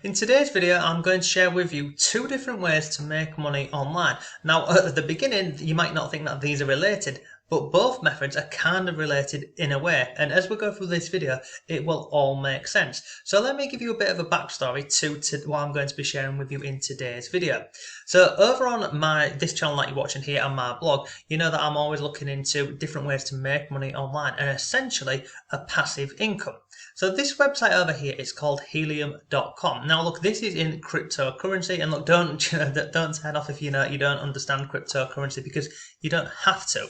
In today's video, I'm going to share with you two different ways to make money online. Now, at the beginning, you might not think that these are related, but both methods are kind of related in a way. And as we go through this video, it will all make sense. So let me give you a bit of a backstory to what I'm going to be sharing with you in today's video. So over on this channel that you're watching here and my blog, you know that I'm always looking into different ways to make money online and essentially a passive income. So this website over here is called helium.com. Now look, this is in cryptocurrency, and look, don't turn off if you don't understand cryptocurrency, because you don't have to.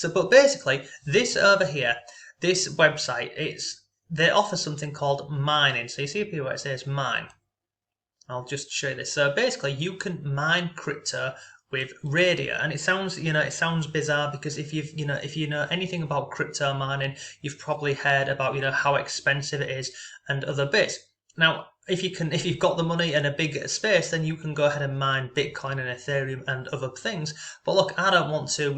But basically, this over here, this website, they offer something called mining. So you see up here where it says mine. I'll just show you this. So basically, you can mine crypto with radio, and it sounds bizarre, because if you know anything about crypto mining, you've probably heard about how expensive it is and other bits. Now, if you've got the money and a big space, then you can go ahead and mine Bitcoin and Ethereum and other things. But look, I don't want to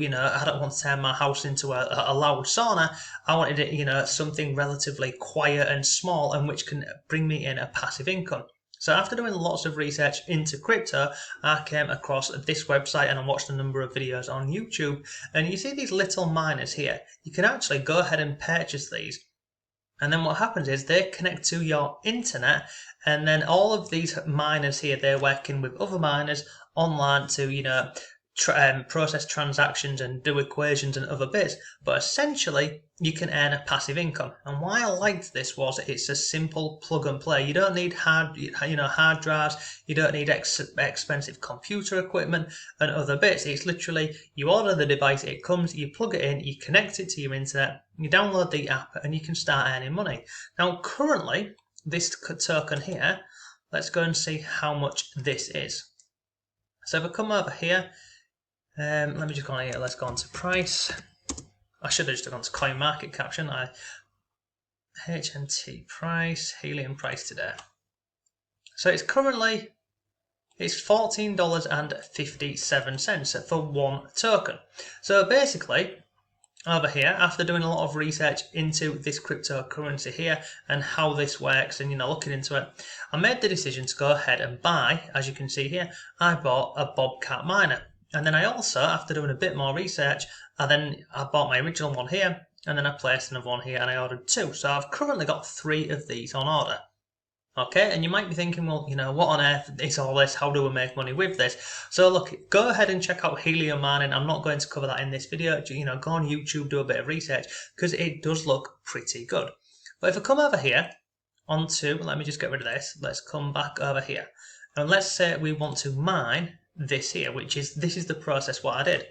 turn my house into a loud sauna. I wanted it, something relatively quiet and small, and which can bring me in a passive income. So after doing lots of research into crypto, I came across this website and I watched a number of videos on YouTube. And you see these little miners here. You can actually go ahead and purchase these. And then what happens is they connect to your internet, and then all of these miners here, they're working with other miners online to, process transactions and do equations and other bits. But essentially, you can earn a passive income. And why I liked this was it's a simple plug and play. You don't need hard drives. You don't need expensive computer equipment and other bits. It's literally, you order the device, it comes, you plug it in, you connect it to your internet, you download the app, and you can start earning money. Now, currently, this token here, let's go and see how much this is. So if I come over here, let me just go on here, let's go on to price. I should have just gone to coin market caption. HNT price, helium price today. So it's currently, it's $14.57 for one token. So basically, over here, after doing a lot of research into this cryptocurrency here and how this works and looking into it, I made the decision to go ahead and buy, as you can see here, I bought a Bobcat miner. And then I also, after doing a bit more research, I bought my original one here, and then I placed another one here, and I ordered two. So I've currently got 3 of these on order. Okay, and you might be thinking, well, what on earth is all this? How do we make money with this? So look, go ahead and check out helium mining. I'm not going to cover that in this video. Go on YouTube, do a bit of research, because it does look pretty good. But if I come over here let me just get rid of this. Let's come back over here. And let's say we want to mine this here, this is the process what I did.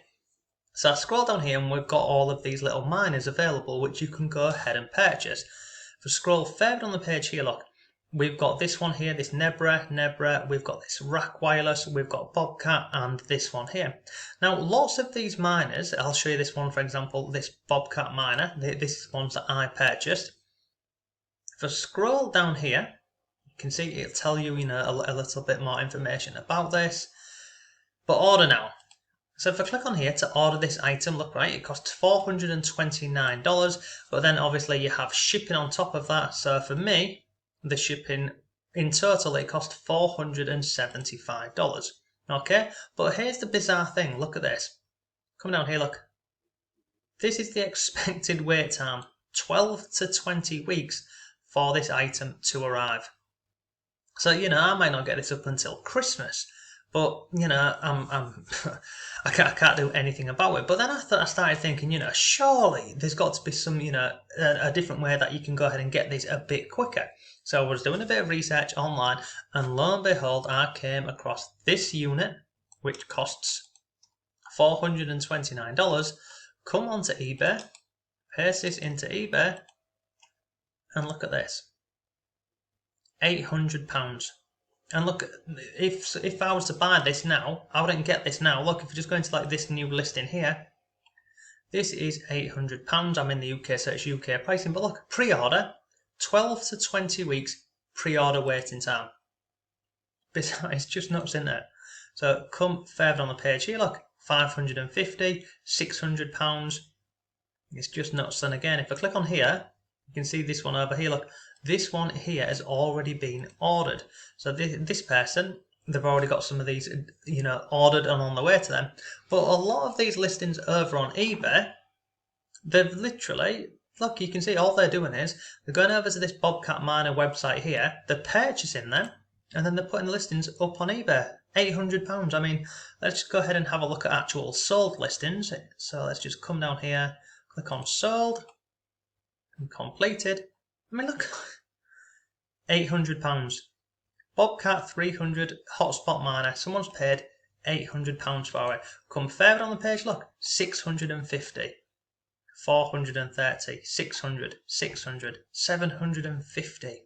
So I scroll down here and we've got all of these little miners available, which you can go ahead and purchase. If I scroll further on the page here, look, we've got this one here, this Nebra, we've got this Rack Wireless, we've got Bobcat, and this one here. Now, lots of these miners, I'll show you this one, for example, this Bobcat miner, this is ones that I purchased. If I scroll down here, you can see it'll tell you, a little bit more information about this. But order now. So if I click on here to order this item, look, right, it costs $429, but then obviously you have shipping on top of that. So for me, the shipping in total, it cost $475. Okay, but here's the bizarre thing. Look at this. Come down here, look. This is the expected wait time, 12 to 20 weeks for this item to arrive. So, I might not get this up until Christmas. But I can't do anything about it. But then I started thinking, surely there's got to be some, a different way that you can go ahead and get this a bit quicker. So I was doing a bit of research online, and lo and behold, I came across this unit, which costs $429. Come onto eBay, paste this into eBay, and look at this, £800. And look, if I was to buy this now, I wouldn't get this now. Look, if you just go into this new listing here, this is £800. I'm in the UK, so it's UK pricing. But look, pre-order, 12 to 20 weeks pre-order waiting time. It's just nuts, isn't it? So come further on the page here, look, £550, £600. It's just nuts. And again, if I click on here, You can see this one over here. Look, this one here has already been ordered. So this person, they've already got some of these, ordered and on the way to them. But a lot of these listings over on eBay, they've literally, look, you can see all they're doing is they're going over to this Bobcat Miner website here, they're purchasing them, and then they're putting the listings up on eBay. £800. I mean, let's just go ahead and have a look at actual sold listings. So let's just come down here, click on sold, and completed. I mean, look, £800. Bobcat 300 hotspot miner. Someone's paid £800 for it. Come further on the page, look, 650. 430, 600, 600, 750.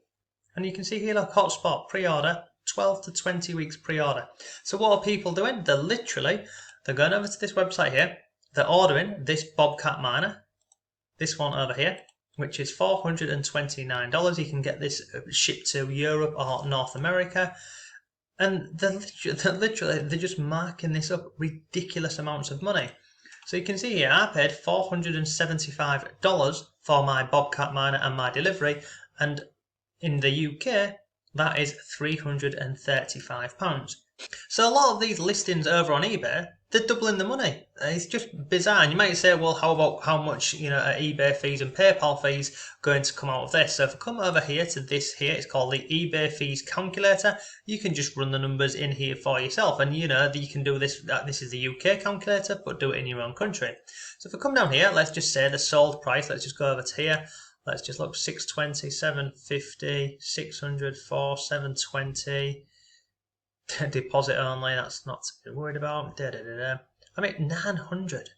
And you can see here, look, hotspot, pre-order, 12 to 20 weeks pre-order. So what are people doing? They're going over to this website here, they're ordering this Bobcat miner, this one over here, which is $429. You can get this shipped to Europe or North America. And they're just marking this up ridiculous amounts of money. So you can see here, I paid $475 for my Bobcat miner and my delivery, and in the UK, that is £335. So a lot of these listings over on eBay, they're doubling the money. It's just bizarre. And you might say, well, how about how much, eBay fees and PayPal fees going to come out of this? So if I come over here to this here, it's called the eBay fees calculator. You can just run the numbers in here for yourself. And you can do this, this is the UK calculator, but do it in your own country. So if I come down here, let's just say the sold price, let's just go over to here. Let's just look, 620, 750, 600, 720. Deposit only, that's not to be worried about. I mean, 900.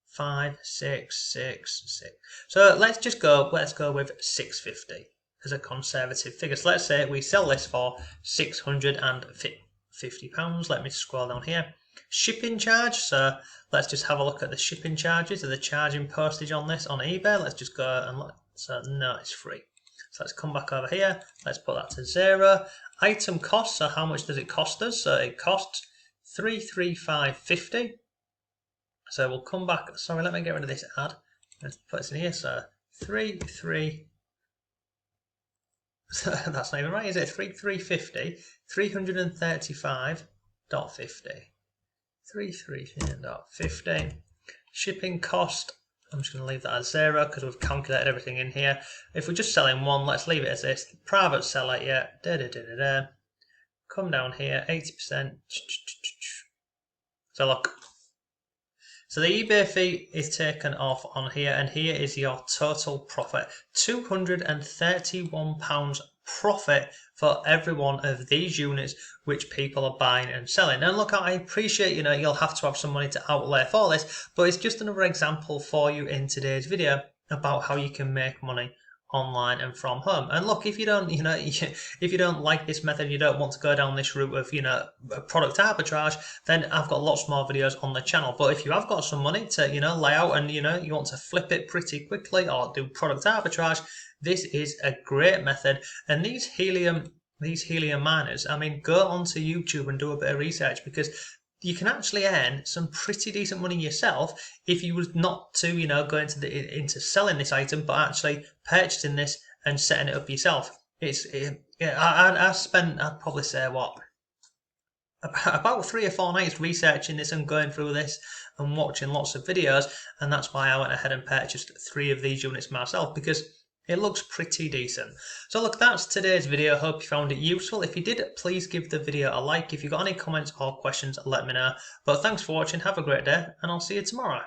5, 6, 6, 6. So let's go with 650 as a conservative figure. So let's say we sell this for £650. Let me scroll down here. Shipping charge, so let's just have a look at the shipping charges. Are they charging postage on this on eBay? Let's just go and look. So no, it's free. So let's come back over here. Let's put that to 0. Item cost, so how much does it cost us? So it costs $335.50. So we'll come back. Sorry, let me get rid of this ad. Let's put this in here. So 33. So that's not even right, is it? 3350, 335.50. 335.50. Shipping cost. I'm just going to leave that as 0 because we've calculated everything in here. If we're just selling one, let's leave it as this. Private seller, yeah. Come down here, 80%. So look. So the eBay fee is taken off on here, and here is your total profit. £231 profit for every one of these units which people are buying and selling. And look, I appreciate, you'll have to have some money to outlay for this, but it's just another example for you in today's video about how you can make money online and from home. And look, if you don't, if you don't like this method, you don't want to go down this route of, product arbitrage, then I've got lots more videos on the channel. But if you have got some money to, lay out and, you want to flip it pretty quickly or do product arbitrage, this is a great method. And these helium miners, I mean, go onto YouTube and do a bit of research, because you can actually earn some pretty decent money yourself if you was not to, go into selling this item, but actually purchasing this and setting it up yourself. I'd probably say about 3 or 4 nights researching this and going through this and watching lots of videos, and that's why I went ahead and purchased 3 of these units myself, because it looks pretty decent. So look, that's today's video. Hope you found it useful. If you did, please give the video a like. If you've got any comments or questions, let me know. But thanks for watching. Have a great day, and I'll see you tomorrow.